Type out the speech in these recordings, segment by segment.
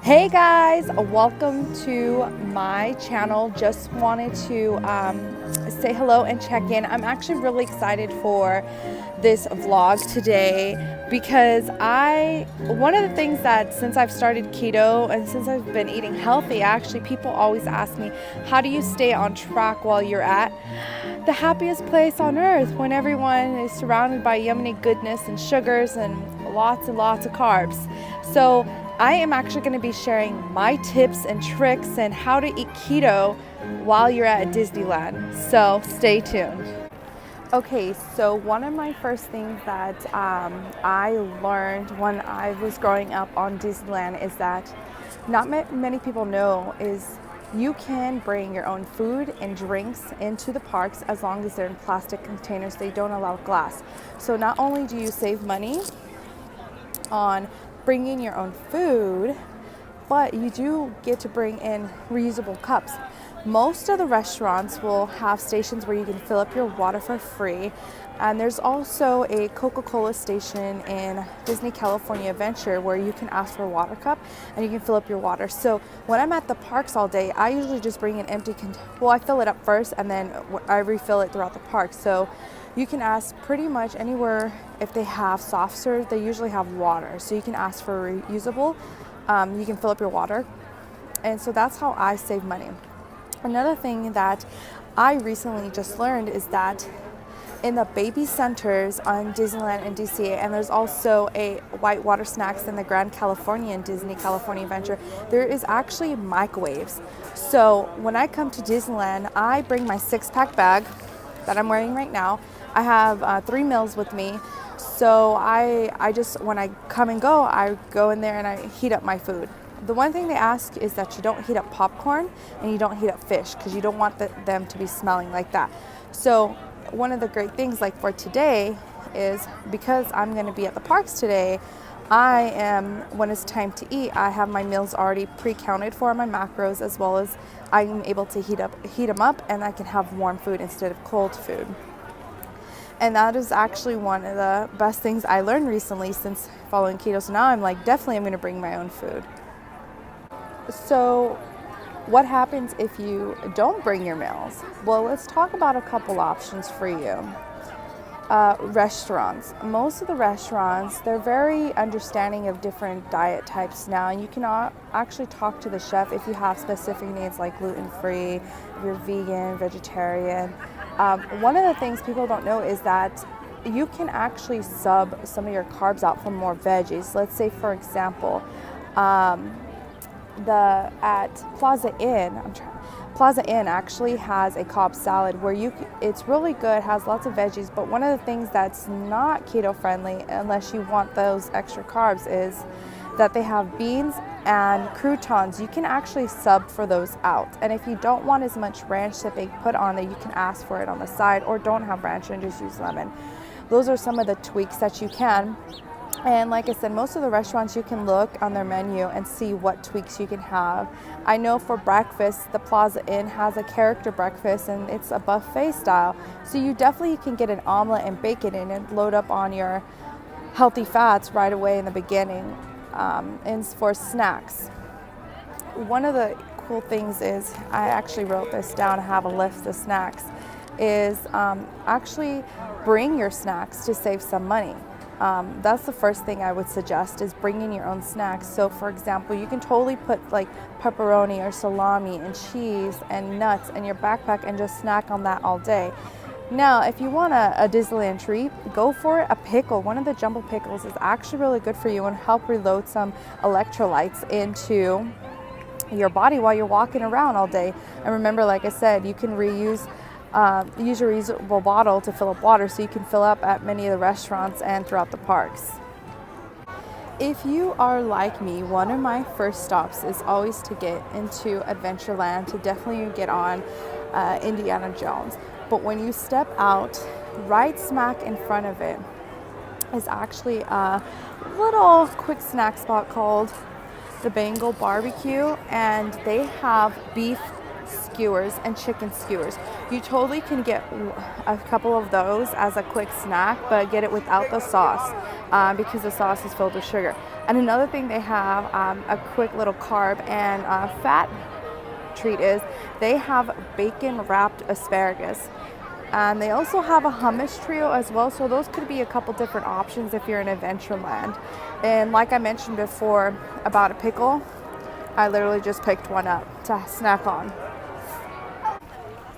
Hey guys, welcome to my channel. Just wanted to say hello and check in. I'm actually really excited for this vlog today because one of the things that since I've started keto and since I've been eating healthy, actually people always ask me, how do you stay on track while you're at the happiest place on earth when everyone is surrounded by yummy goodness and sugars and lots of carbs? So I am actually going to be sharing my tips and tricks and how to eat keto while you're at Disneyland. So stay tuned. Okay, so one of my first things that I learned when I was growing up on Disneyland is that not many people know is you can bring your own food and drinks into the parks as long as they're in plastic containers. They don't allow glass. So not only do you save money on bringing your own food, but you do get to bring in reusable cups. Most of the restaurants will have stations where you can fill up your water for free, and there's also a Coca-Cola station in Disney California Adventure where you can ask for a water cup and you can fill up your water. So when I'm at the parks all day, I usually just bring an empty I fill it up first and then I refill it throughout the park. So you can ask pretty much anywhere. If they have soft serve, they usually have water. So you can ask for reusable. You can fill up your water. And so that's how I save money. Another thing that I recently just learned is that in the baby centers on Disneyland and DCA, and there's also a whitewater snacks in the Grand California and Disney California Adventure, there is actually microwaves. So when I come to Disneyland, I bring my 6-pack bag that I'm wearing right now. I have 3 meals with me. So I just, when I come and go, I go in there and I heat up my food. The one thing they ask is that you don't heat up popcorn and you don't heat up fish because you don't want them to be smelling like that. So one of the great things like for today is because I'm going to be at the parks today, when it's time to eat, I have my meals already pre-counted for my macros, as well as I'm able to heat them up and I can have warm food instead of cold food. And that is actually one of the best things I learned recently since following keto. So now I'm like, definitely I'm going to bring my own food. So what happens if you don't bring your meals? Well, let's talk about a couple options for you. Restaurants. Most of the restaurants, they're very understanding of different diet types now, and you can actually talk to the chef if you have specific needs like gluten-free, if you're vegan, vegetarian. One of the things people don't know is that you can actually sub some of your carbs out for more veggies. Let's say, for example, at Plaza Inn actually has a Cobb salad where it's really good, has lots of veggies, but one of the things that's not keto friendly unless you want those extra carbs is that they have beans and croutons. You can actually sub for those out. And if you don't want as much ranch that they put on there, you can ask for it on the side, or don't have ranch and just use lemon. Those are some of the tweaks that you can. And like I said, most of the restaurants you can look on their menu and see what tweaks you can have. I know for breakfast, the Plaza Inn has a character breakfast and it's a buffet style. So you definitely can get an omelet and bacon in and load up on your healthy fats right away in the beginning. And for snacks, one of the cool things is, I actually wrote this down, I have a list of snacks, is actually bring your snacks to save some money. That's the first thing I would suggest, is bringing your own snacks. So for example, you can totally put like pepperoni or salami and cheese and nuts in your backpack and just snack on that all day. Now, if you want a Disneyland treat, go for it. A pickle, one of the jumbo pickles, is actually really good for you and help reload some electrolytes into your body while you're walking around all day. And remember, like I said, you can use your reusable bottle to fill up water, so you can fill up at many of the restaurants and throughout the parks. If you are like me, one of my first stops is always to get into Adventureland, to definitely get on Indiana Jones. But when you step out, right smack in front of it is actually a little quick snack spot called the Bengal Barbecue, and they have beef skewers and chicken skewers. You totally can get a couple of those as a quick snack, but get it without the sauce because the sauce is filled with sugar. And another thing they have, a quick little carb and fat treat, is they have bacon wrapped asparagus. And they also have a hummus trio as well, so those could be a couple different options if you're in Adventureland. And like I mentioned before about a pickle, I literally just picked one up to snack on.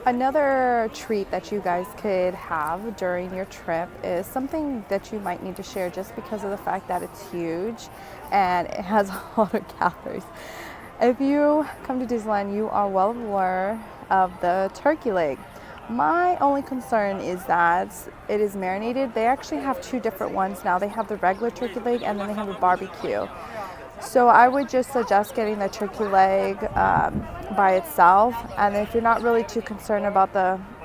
Another treat that you guys could have during your trip is something that you might need to share just because of the fact that it's huge and it has a lot of calories. If you come to Disneyland, you are well aware of the turkey leg. My only concern is that it is marinated. They actually have two different ones now. They have the regular turkey leg and then they have a barbecue. So I would just suggest getting the turkey leg by itself. And if you're not really too concerned about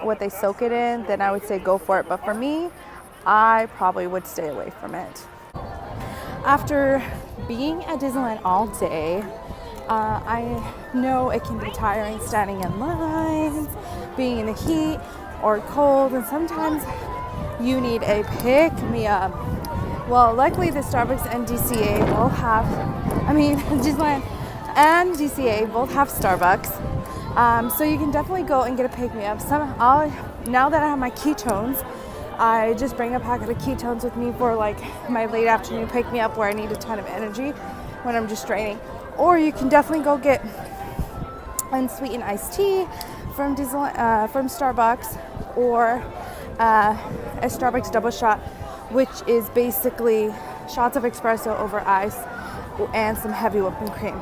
what they soak it in, then I would say go for it. But for me, I probably would stay away from it. After being at Disneyland all day, I know it can be tiring standing in lines, being in the heat or cold, and sometimes you need a pick-me-up. Well, luckily the Starbucks and DCA both have, Disneyland and DCA both have Starbucks. So you can definitely go and get a pick-me-up. Now that I have my ketones, I just bring a packet of ketones with me for like my late afternoon pick-me-up where I need a ton of energy when I'm just training. Or you can definitely go get unsweetened iced tea from Starbucks, or a Starbucks double shot, which is basically shots of espresso over ice and some heavy whipping cream.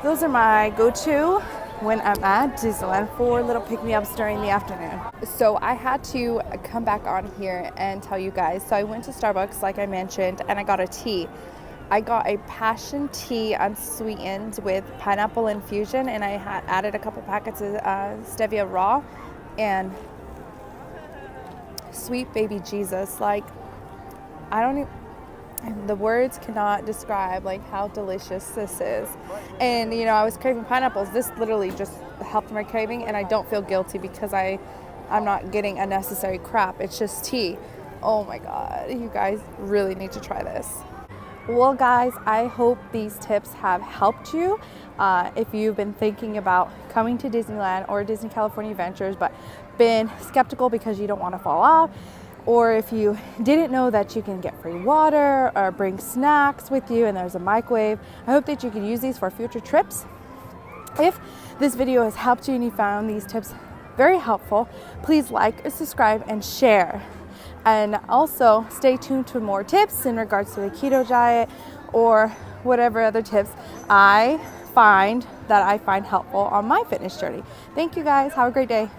Those are my go-to when I'm at Disneyland for little pick-me-ups during the afternoon. So I had to come back on here and tell you guys. So I went to Starbucks, like I mentioned, and I got a tea. I got a passion tea unsweetened with pineapple infusion, and I had added a couple packets of stevia raw, and sweet baby Jesus, like the words cannot describe like how delicious this is. And I was craving pineapples. This literally just helped my craving, and I don't feel guilty because I'm not getting unnecessary crap. It's just tea. Oh my God, you guys really need to try this. Well guys, I hope these tips have helped you. If you've been thinking about coming to Disneyland or Disney California Adventures but been skeptical because you don't want to fall off, or if you didn't know that you can get free water or bring snacks with you and there's a microwave, I hope that you can use these for future trips. If this video has helped you and you found these tips very helpful, please like, subscribe, and share. And also stay tuned to more tips in regards to the keto diet or whatever other tips I find helpful on my fitness journey. Thank you guys. Have a great day.